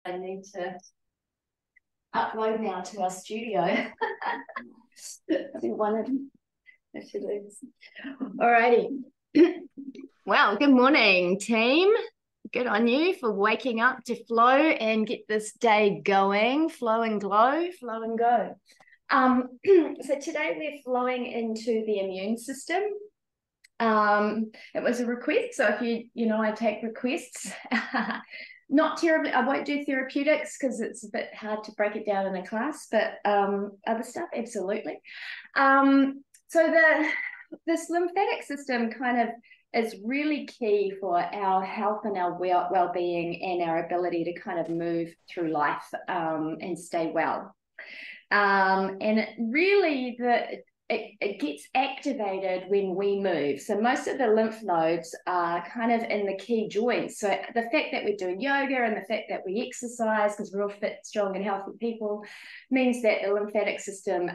I need to upload now to our studio. Alrighty. Well, good morning, team. Good on you for waking up to flow and get this day going. Flow and glow, flow and go. So today we're flowing into the immune system. It was a request, so if I take requests. Not terribly, I won't do therapeutics because it's a bit hard to break it down in a class, but other stuff, absolutely. So this lymphatic system kind of is really key for our health and our well-being and our ability to kind of move through life and stay well. And it gets activated when we move. So most of the lymph nodes are kind of in the key joints. So the fact that we're doing yoga and the fact that we exercise, because we're all fit, strong, and healthy people, means that the lymphatic system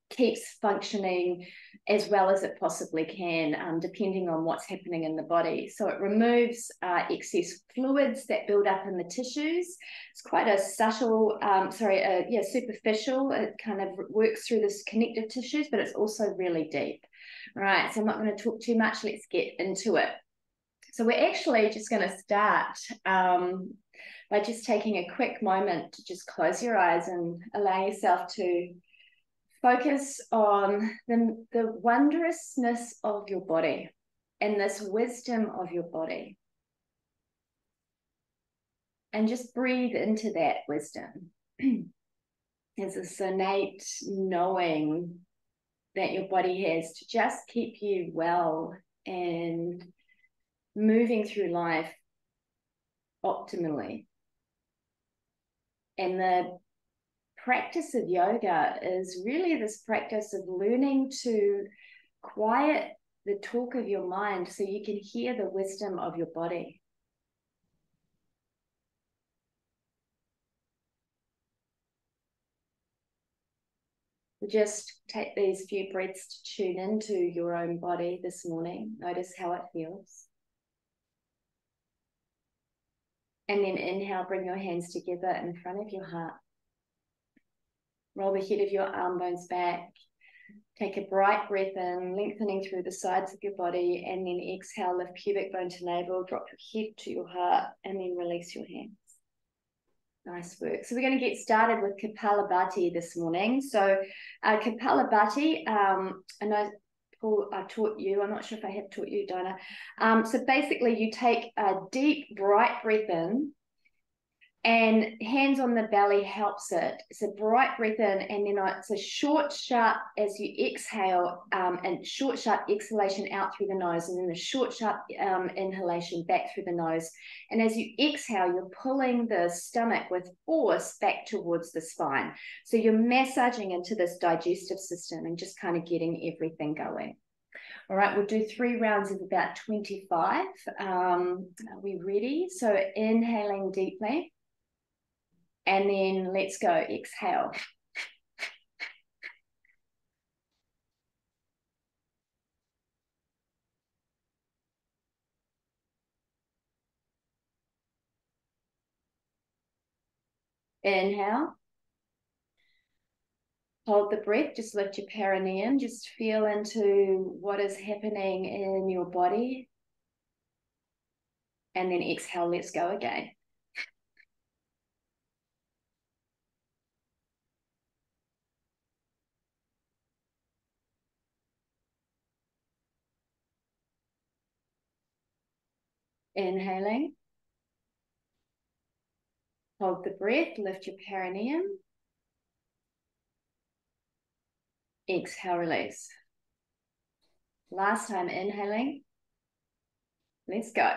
keeps functioning as well as it possibly can, depending on what's happening in the body. So it removes excess fluids that build up in the tissues. It's quite a subtle, superficial. It kind of works through this connective tissues, but it's also really deep. All right, so I'm not going to talk too much. Let's get into it. So we're actually just going to start by just taking a quick moment to just close your eyes and allow yourself to focus on the wondrousness of your body and this wisdom of your body. And just breathe into that wisdom. There's this innate knowing that your body has to just keep you well and moving through life optimally. And the practice of yoga is really this practice of learning to quiet the talk of your mind so you can hear the wisdom of your body. Just take these few breaths to tune into your own body this morning. Notice how it feels. And then inhale, bring your hands together in front of your heart. Roll the head of your arm bones back. Take a bright breath in, lengthening through the sides of your body, and then exhale, lift pubic bone to navel, drop your head to your heart, and then release your hands. Nice work. So we're going to get started with Kapalabhati this morning. So Kapalabhati, I know Paul, I taught you, I'm not sure if I have taught you, Dinah. So basically you take a deep, bright breath in, and hands on the belly helps it. It's a bright breath in, and then it's a short, sharp as you exhale, and short, sharp exhalation out through the nose, and then a short, sharp inhalation back through the nose. And as you exhale, you're pulling the stomach with force back towards the spine. So you're massaging into this digestive system and just kind of getting everything going. All right, we'll do 3 rounds of about 25. Are we ready? So inhaling deeply. And then let's go, exhale. Inhale. Hold the breath, just lift your perineum, just feel into what is happening in your body. And then exhale, let's go again. Inhaling. Hold the breath, lift your perineum. Exhale, release. Last time, inhaling. Let's go.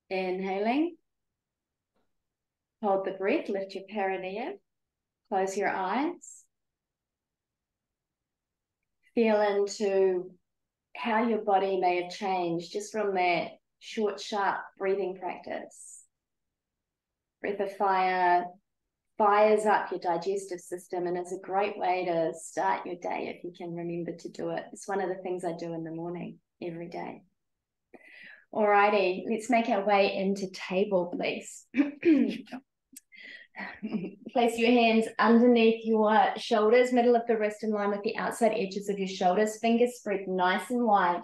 Inhaling. Hold the breath, lift your perineum. Close your eyes. Feel into how your body may have changed just from that short, sharp breathing practice. Breath of fire, fires up your digestive system and is a great way to start your day if you can remember to do it. It's one of the things I do in the morning every day. Alrighty, let's make our way into table, please. Place your hands underneath your shoulders, middle of the wrist in line with the outside edges of your shoulders, fingers spread nice and wide.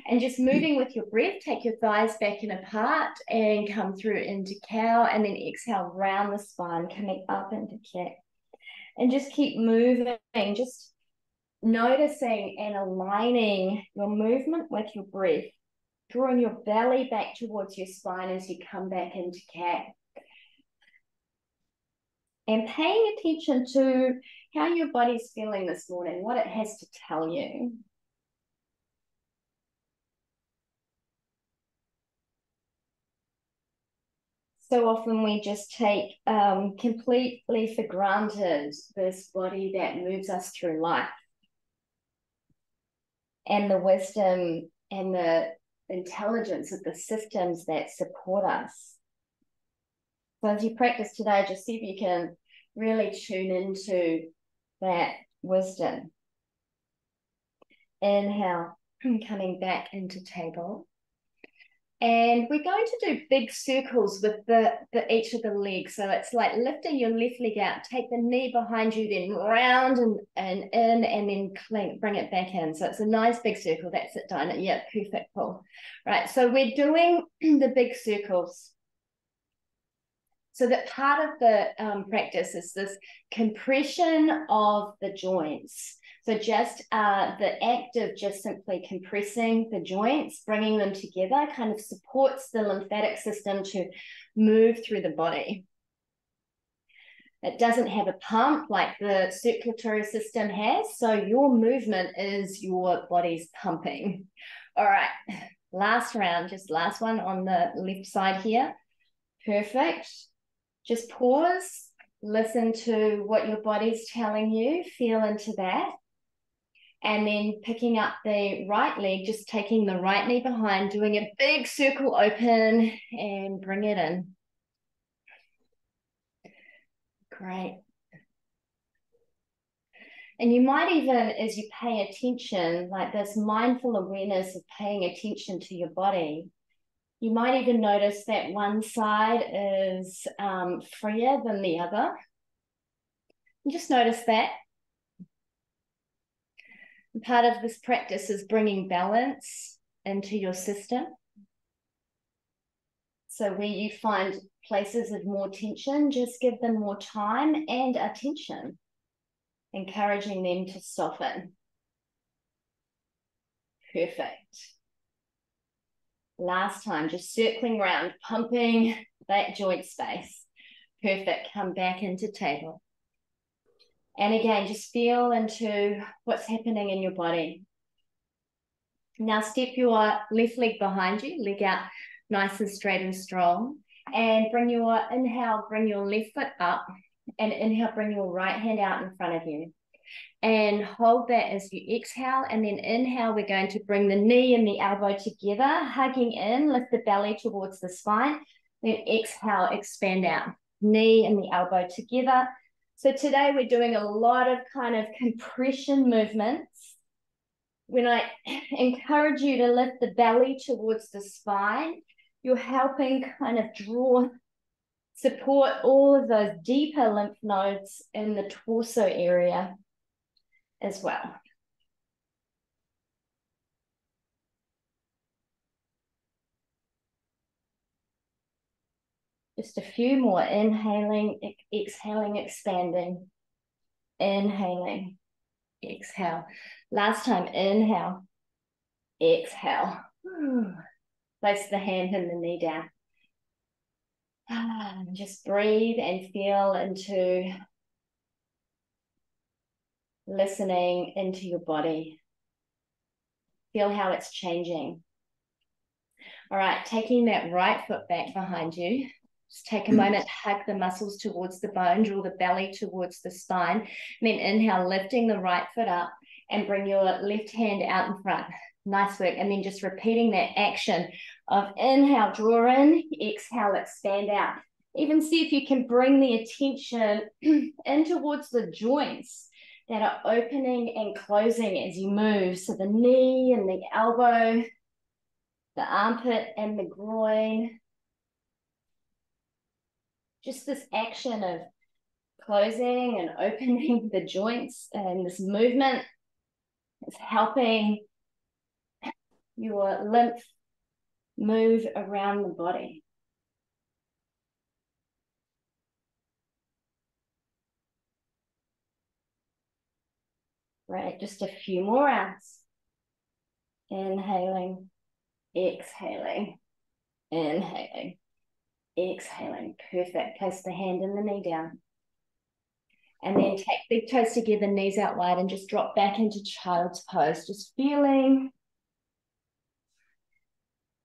And just moving with your breath, take your thighs back and apart and come through into cow, and then exhale round the spine, coming up into cat. And just keep moving, just noticing and aligning your movement with your breath, drawing your belly back towards your spine as you come back into cat. And paying attention to how your body's feeling this morning, what it has to tell you. So often we just take completely for granted this body that moves us through life, and the wisdom and the intelligence of the systems that support us. So as you practice today, just see if you can really tune into that wisdom. Inhale, coming back into table. And we're going to do big circles with each of the legs. So it's like lifting your left leg out, take the knee behind you, then round and in, and then clink, bring it back in. So it's a nice big circle. That's it, Dinah. Yeah, perfect, Paul. Right, so we're doing the big circles. So that part of the practice is this compression of the joints. So just the act of just simply compressing the joints, bringing them together, kind of supports the lymphatic system to move through the body. It doesn't have a pump like the circulatory system has, so your movement is your body's pumping. All right, last round, just last one on the left side here. Perfect. Just pause, listen to what your body's telling you, feel into that. And then picking up the right leg, just taking the right knee behind, doing a big circle open and bring it in. Great. And you might even, as you pay attention, like this mindful awareness of paying attention to your body, you might even notice that one side is freer than the other. And just notice that. And part of this practice is bringing balance into your system. So where you find places of more tension, just give them more time and attention, encouraging them to soften. Perfect. Last time, just circling around, pumping that joint space. Perfect. Come back into table. And again, just feel into what's happening in your body. Now step your left leg behind you, leg out nice and straight and strong. And bring your inhale, bring your left foot up. And inhale, bring your right hand out in front of you. And hold that as you exhale, and then inhale, we're going to bring the knee and the elbow together, hugging in, lift the belly towards the spine, then exhale, expand out, knee and the elbow together. So today we're doing a lot of kind of compression movements. When I encourage you to lift the belly towards the spine, you're helping kind of support all of those deeper lymph nodes in the torso area as well. Just a few more. Inhaling, exhaling, expanding. Inhaling, exhale. Last time, inhale, exhale. Place the hand and the knee down. Just breathe and feel into listening into your body. Feel how it's changing. All right, taking that right foot back behind you. Just take a moment, hug the muscles towards the bone, draw the belly towards the spine. And then inhale, lifting the right foot up and bring your left hand out in front. Nice work. And then just repeating that action of inhale, draw in, exhale, expand out. Even see if you can bring the attention in towards the joints that are opening and closing as you move. So the knee and the elbow, the armpit and the groin. Just this action of closing and opening the joints, and this movement is helping your lymph move around the body. Right, just a few more rounds. Inhaling, exhaling, inhaling, exhaling. Perfect. Place the hand and the knee down. And then take big toes together, knees out wide, and just drop back into child's pose. Just feeling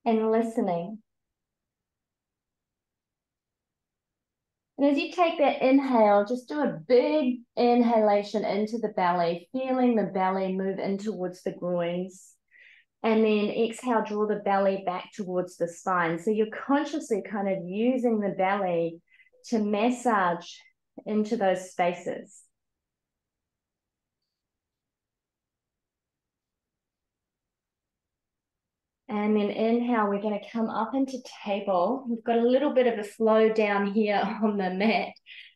and listening. And as you take that inhale, just do a big inhalation into the belly, feeling the belly move in towards the groins. And then exhale, draw the belly back towards the spine. So you're consciously kind of using the belly to massage into those spaces. And then inhale, we're going to come up into table. We've got a little bit of a flow down here on the mat.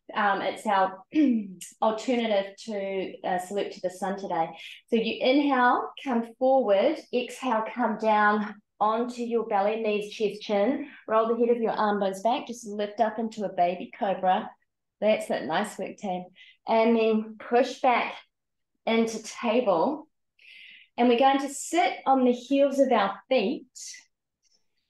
It's our alternative to salute to the sun today. So you inhale, come forward, exhale, come down onto your belly, knees, chest, chin. Roll the head of your arm bones back, just lift up into a baby cobra. That's it, nice work, team. And then push back into table. And we're going to sit on the heels of our feet.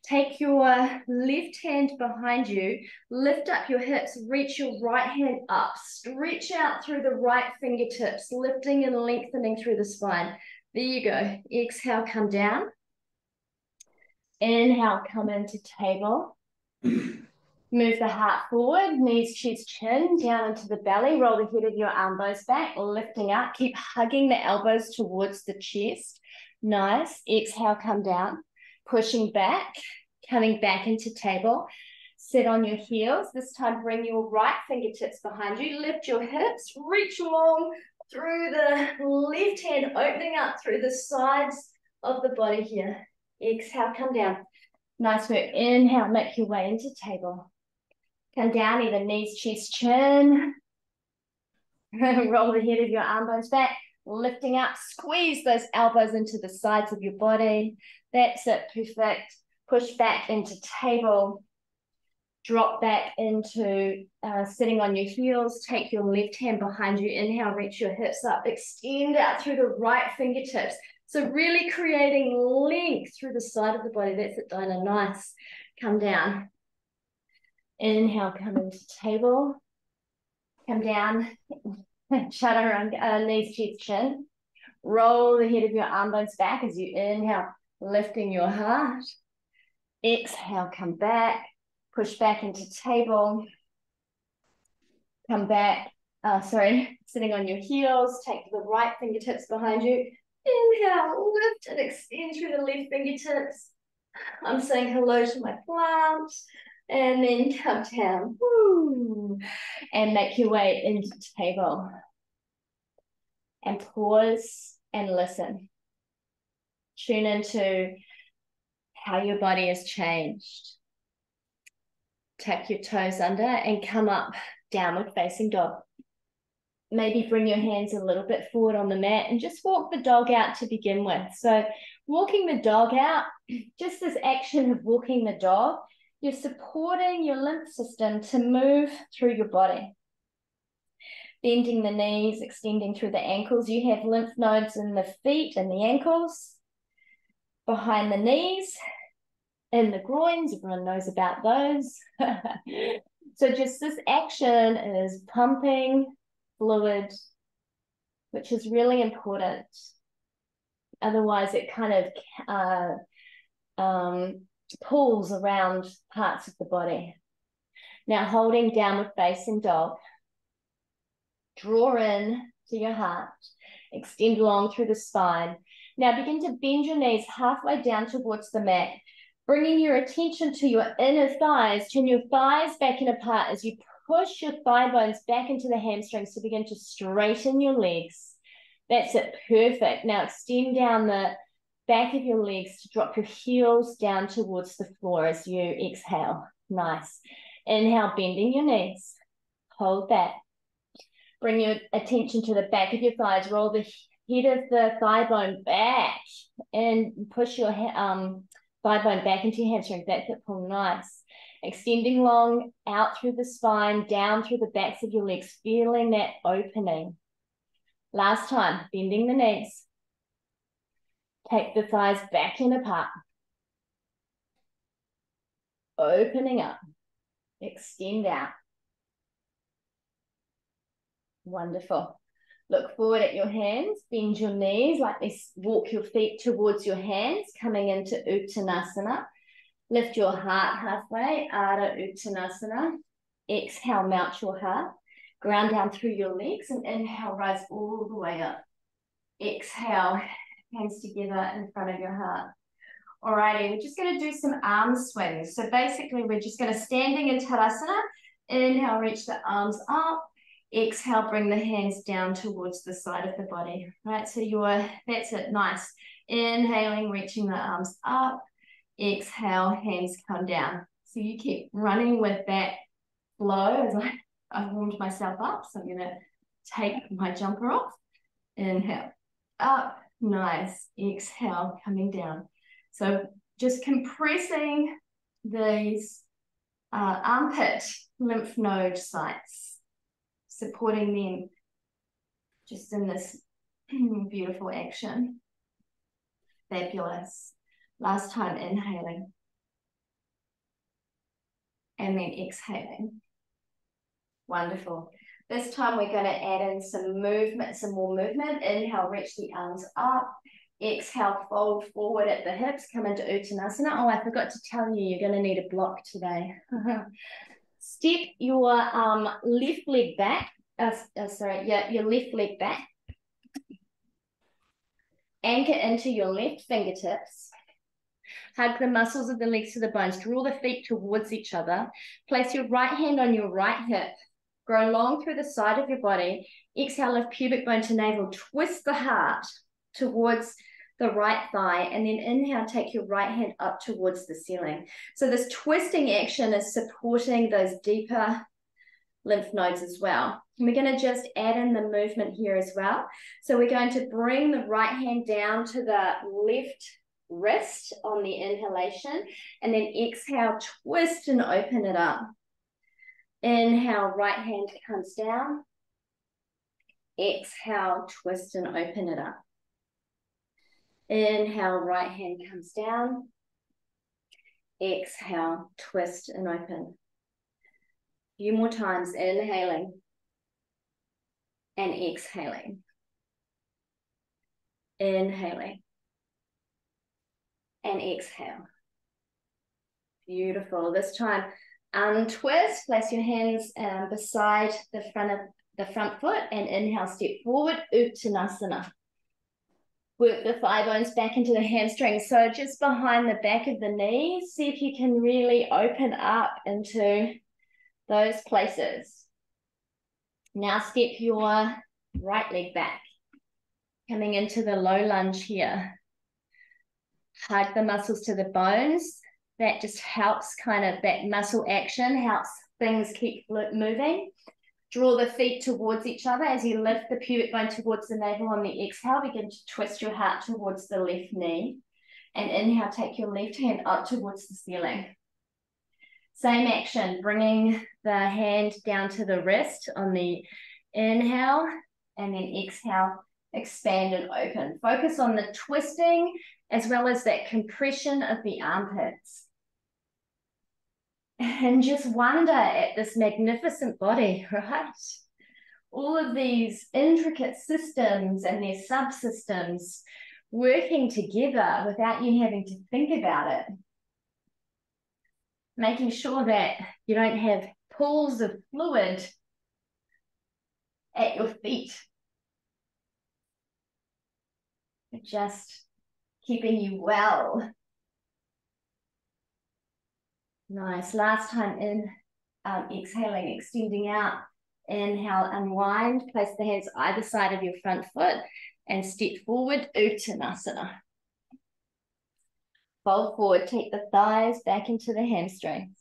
Take your left hand behind you, lift up your hips, reach your right hand up, stretch out through the right fingertips, lifting and lengthening through the spine. There you go. Exhale, come down. Inhale, come into table. Move the heart forward, knees, chest, chin, down into the belly. Roll the head of your arm bones back, lifting up. Keep hugging the elbows towards the chest. Nice. Exhale, come down. Pushing back, coming back into table. Sit on your heels. This time, bring your right fingertips behind you. Lift your hips, reach long through the left hand, opening up through the sides of the body here. Exhale, come down. Nice work. Inhale, make your way into table. Come down, either knees, chest, chin. Roll the head of your arm bones back, lifting up, squeeze those elbows into the sides of your body. That's it, perfect. Push back into table. Drop back into sitting on your heels. Take your left hand behind you. Inhale, reach your hips up. Extend out through the right fingertips. So really creating length through the side of the body. That's it, Dinah. Nice. Come down. Inhale, come into table. Come down. Chaturanga, knees, chest, chin. Roll the head of your arm bones back as you inhale, lifting your heart. Exhale, come back. Push back into table. Come back. Sitting on your heels. Take the right fingertips behind you. Inhale, lift and extend through the left fingertips. I'm saying hello to my plant. And then come down. Woo. And make your way into table. And pause and listen. Tune into how your body has changed. Tuck your toes under and come up, downward facing dog. Maybe bring your hands a little bit forward on the mat and just walk the dog out to begin with. So walking the dog out, just this action of walking the dog, you're supporting your lymph system to move through your body. Bending the knees, extending through the ankles. You have lymph nodes in the feet and the ankles, behind the knees, in the groins. Everyone knows about those. So just this action is pumping fluid, which is really important. Otherwise, it kind of pulls around parts of the body. Now, holding downward facing dog. Draw in to your heart. Extend long through the spine. Now begin to bend your knees halfway down towards the mat. Bringing your attention to your inner thighs, turn your thighs back and apart as you push your thigh bones back into the hamstrings to begin to straighten your legs. That's it, perfect. Now extend down the back of your legs to drop your heels down towards the floor as you exhale. Nice. Inhale, bending your knees. Hold that. Bring your attention to the back of your thighs. Roll the head of the thigh bone back and push your thigh bone back into your hamstring. That's it, pull, nice. Extending long out through the spine, down through the backs of your legs, feeling that opening. Last time, bending the knees. Take the thighs back and apart. Opening up. Extend out. Wonderful. Look forward at your hands. Bend your knees like this. Walk your feet towards your hands, coming into Uttanasana. Lift your heart halfway, Ardha Uttanasana. Exhale, mount your heart. Ground down through your legs and inhale, rise all the way up. Exhale, hands together in front of your heart. Alrighty, we're just going to do some arm swings. So basically, we're just going to standing in Tadasana. Inhale, reach the arms up. Exhale, bring the hands down towards the side of the body. Right, so that's it, nice. Inhaling, reaching the arms up. Exhale, hands come down. So you keep running with that flow as I've warmed myself up. So I'm going to take my jumper off. Inhale, up, nice. Exhale, coming down. So just compressing these armpit lymph node sites, supporting them just in this beautiful action. Fabulous. Last time, inhaling. And then exhaling. Wonderful. This time we're going to add in some movement, some more movement. Inhale, reach the arms up. Exhale, fold forward at the hips, come into Uttanasana. Oh, I forgot to tell you, you're going to need a block today. Step your left leg back. Your left leg back. Anchor into your left fingertips. Hug the muscles of the legs to the bones. Draw the feet towards each other. Place your right hand on your right hip. Grow long through the side of your body. Exhale, lift pubic bone to navel. Twist the heart towards the right thigh. And then inhale, take your right hand up towards the ceiling. So this twisting action is supporting those deeper lymph nodes as well. And we're going to just add in the movement here as well. So we're going to bring the right hand down to the left wrist on the inhalation. And then exhale, twist and open it up. Inhale, right hand comes down. Exhale, twist and open it up. Inhale, right hand comes down. Exhale, twist and open. A few more times, inhaling and exhaling. Inhaling and exhale. Beautiful. This time, untwist. Place your hands beside the front foot and inhale, step forward, Uttanasana. Work the thigh bones back into the hamstrings. So just behind the back of the knees, see if you can really open up into those places. Now step your right leg back, coming into the low lunge here. Hug the muscles to the bones. That just helps that muscle action, helps things keep moving. Draw the feet towards each other as you lift the pubic bone towards the navel on the exhale. Begin to twist your heart towards the left knee. And inhale, take your left hand up towards the ceiling. Same action, bringing the hand down to the wrist on the inhale. And then exhale, expand and open. Focus on the twisting as well as that compression of the armpits. And just wonder at this magnificent body, right? All of these intricate systems and their subsystems working together without you having to think about it. Making sure that you don't have pools of fluid at your feet. Just keeping you well. Nice. Last time in, exhaling, extending out. Inhale, unwind. Place the hands either side of your front foot and step forward, Uttanasana. Fold forward, take the thighs back into the hamstrings.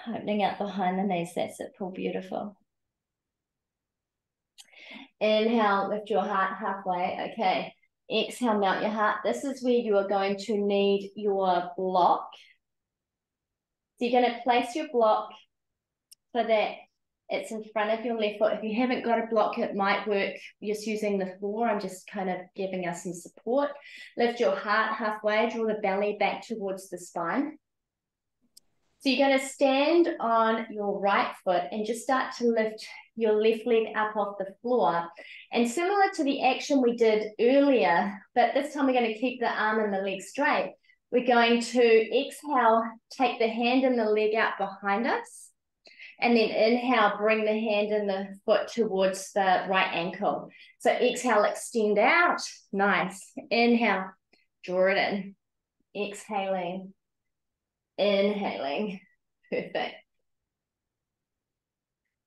Opening out behind the knees, that's it, pull beautiful. Inhale, lift your heart halfway, okay. Exhale, melt your heart. This is where you are going to need your block. So you're going to place your block so that it's in front of your left foot. If you haven't got a block, it might work just using the floor. I'm just kind of giving us some support. Lift your heart halfway, draw the belly back towards the spine. So you're going to stand on your right foot and just start to lift your left leg up off the floor. And similar to the action we did earlier, but this time we're going to keep the arm and the leg straight. We're going to exhale, take the hand and the leg out behind us. And then inhale, bring the hand and the foot towards the right ankle. So exhale, extend out. Nice. Inhale, draw it in. Exhaling. Inhaling. Perfect.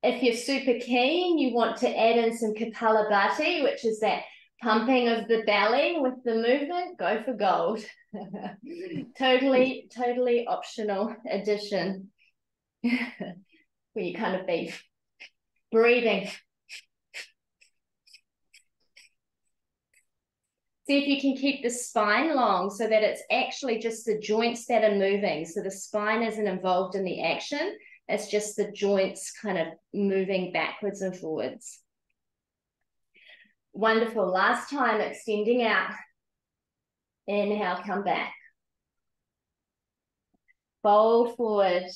If you're super keen, you want to add in some Kapalabhati, which is that pumping of the belly with the movement, go for gold. Totally optional addition. Where you kind of be breathing. See if you can keep the spine long so that it's actually just the joints that are moving. So the spine isn't involved in the action. It's just the joints kind of moving backwards and forwards. Wonderful. Last time, extending out. Inhale, come back. Fold forward.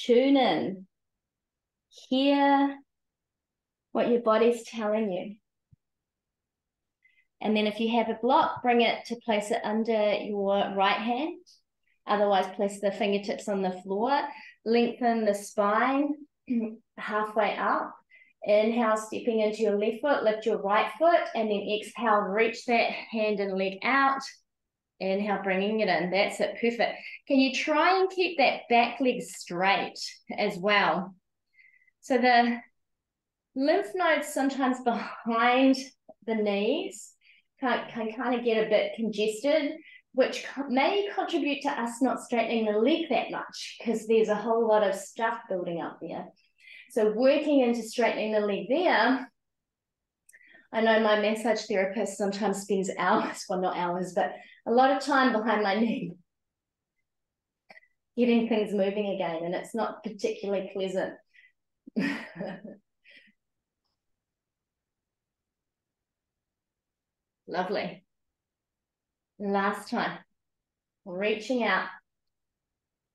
Tune in. Hear what your body's telling you. And then if you have a block, bring it to place it under your right hand. Otherwise, place the fingertips on the floor. Lengthen the spine halfway up. Inhale, stepping into your left foot, lift your right foot, and then exhale, reach that hand and leg out. Inhale, bringing it in. That's it, perfect. Can you try and keep that back leg straight as well? So the lymph nodes sometimes behind the knees can kind of get a bit congested, which may contribute to us not straightening the leg that much because there's a whole lot of stuff building up there. So working into straightening the leg there, I know my massage therapist sometimes spends hours, well, not hours, but a lot of time behind my knee, getting things moving again, and it's not particularly pleasant. Lovely. Last time, reaching out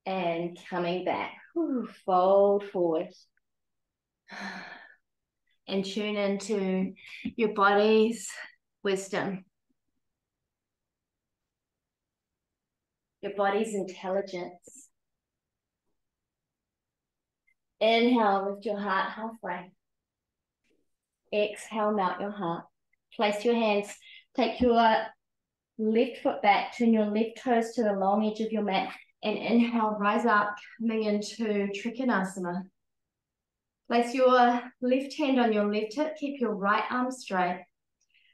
and coming back. Ooh, fold forward. And tune into your body's wisdom. Your body's intelligence. Inhale, lift your heart halfway. Exhale, melt your heart. Place your hands, take your left foot back, turn your left toes to the long edge of your mat, and inhale, rise up, coming into Trikonasana. Place your left hand on your left hip, keep your right arm straight,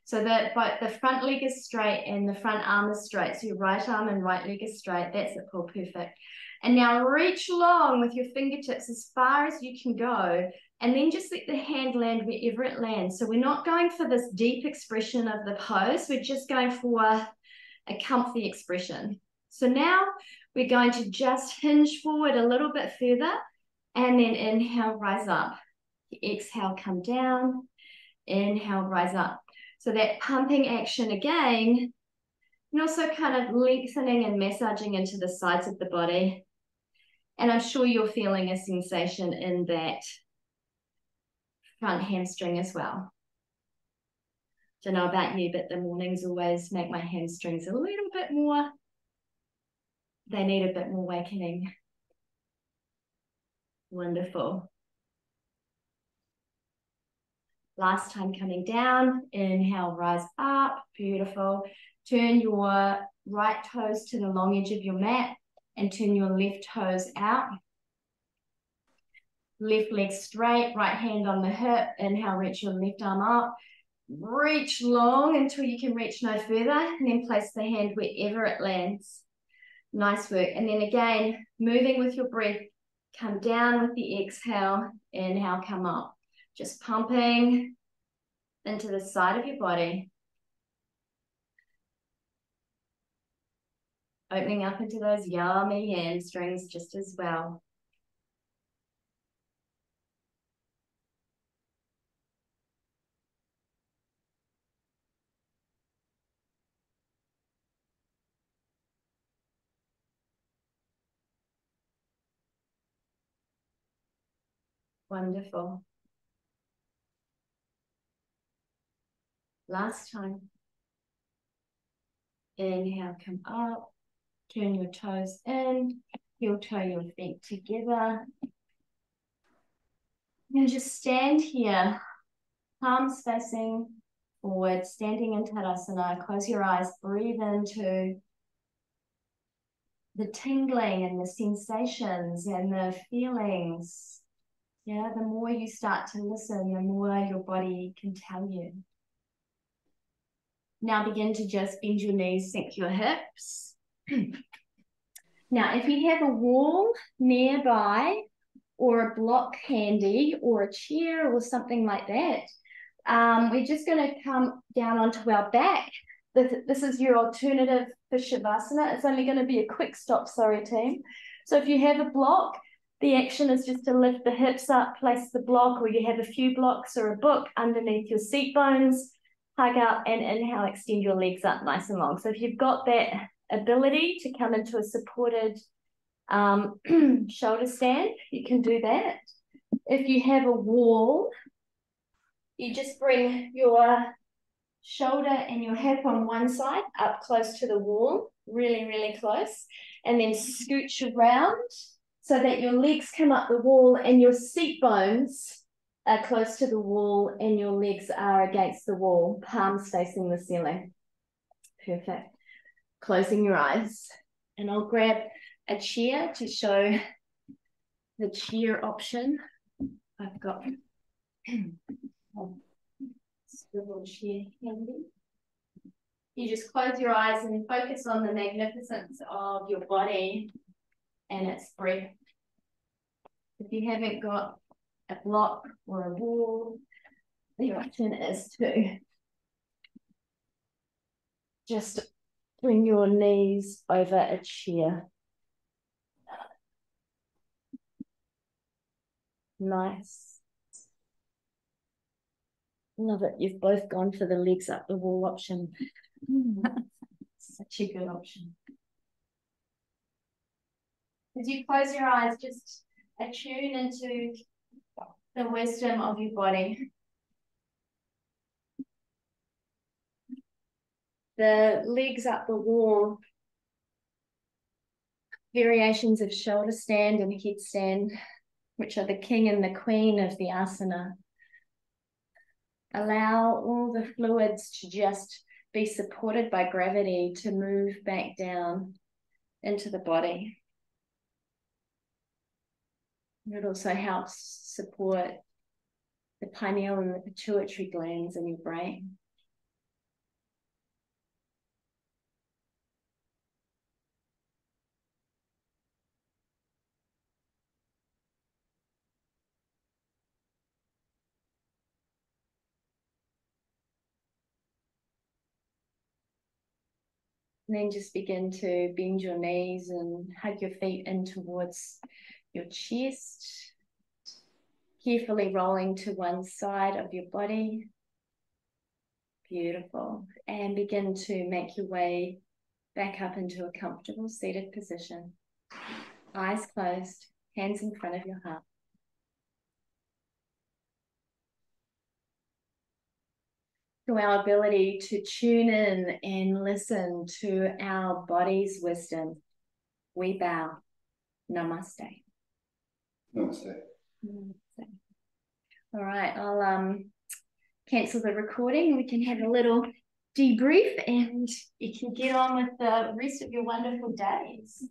so that both the front leg is straight and the front arm is straight. So your right arm and right leg is straight. That's it, Paul, perfect. And now reach long with your fingertips as far as you can go, and then just let the hand land wherever it lands. So we're not going for this deep expression of the pose. We're just going for a comfy expression. So now we're going to just hinge forward a little bit further, and then inhale, rise up. Exhale, come down. Inhale, rise up. So that pumping action again, and also kind of lengthening and massaging into the sides of the body. And I'm sure you're feeling a sensation in that front hamstring as well. Don't know about you, but the mornings always make my hamstrings a little bit more, they need a bit more awakening. Wonderful. Last time, coming down, inhale, rise up, beautiful. Turn your right toes to the long edge of your mat and turn your left toes out. Left leg straight, right hand on the hip. Inhale, reach your left arm up. Reach long until you can reach no further, and then place the hand wherever it lands. Nice work. And then again, moving with your breath, come down with the exhale. Inhale, come up. Just pumping into the side of your body. Opening up into those yummy hamstrings just as well. Wonderful. Last time. Inhale, come up. Turn your toes in. Heel toe your feet together. And just stand here. Palms facing forward, standing in Tadasana. Close your eyes. Breathe into the tingling and the sensations and the feelings. Yeah, the more you start to listen, the more your body can tell you. Now begin to just bend your knees, sink your hips. Now, if you have a wall nearby or a block handy or a chair or something like that, we're just going to come down onto our back. This is your alternative for Shavasana. It's only going to be a quick stop, sorry team. So if you have a block, the action is just to lift the hips up, place the block, or you have a few blocks or a book underneath your seat bones, hug out and inhale, extend your legs up nice and long. So if you've got that ability to come into a supported shoulder stand, you can do that. If you have a wall, you just bring your shoulder and your hip on one side up close to the wall, really, really close, and then scooch around so that your legs come up the wall and your seat bones are close to the wall and your legs are against the wall, palms facing the ceiling. Perfect. Closing your eyes. And I'll grab a chair to show the chair option. I've got a swivel chair handy. You just close your eyes and focus on the magnificence of your body and its breath. If you haven't got a block or a wall, the option is to just bring your knees over a chair. Nice. Love it. You've both gone for the legs up the wall option. Such a good option. As you close your eyes, just attune into the wisdom of your body. The legs up the wall, variations of shoulder stand and headstand, which are the king and the queen of the asana. Allow all the fluids to just be supported by gravity to move back down into the body. It also helps support the pineal and the pituitary glands in your brain. And then just begin to bend your knees and hug your feet in towards your chest, carefully rolling to one side of your body. Beautiful. And begin to make your way back up into a comfortable seated position. Eyes closed, hands in front of your heart. To our ability to tune in and listen to our body's wisdom, we bow. Namaste. Namaste. Namaste. All right, I'll cancel the recording. We can have a little debrief and you can get on with the rest of your wonderful days.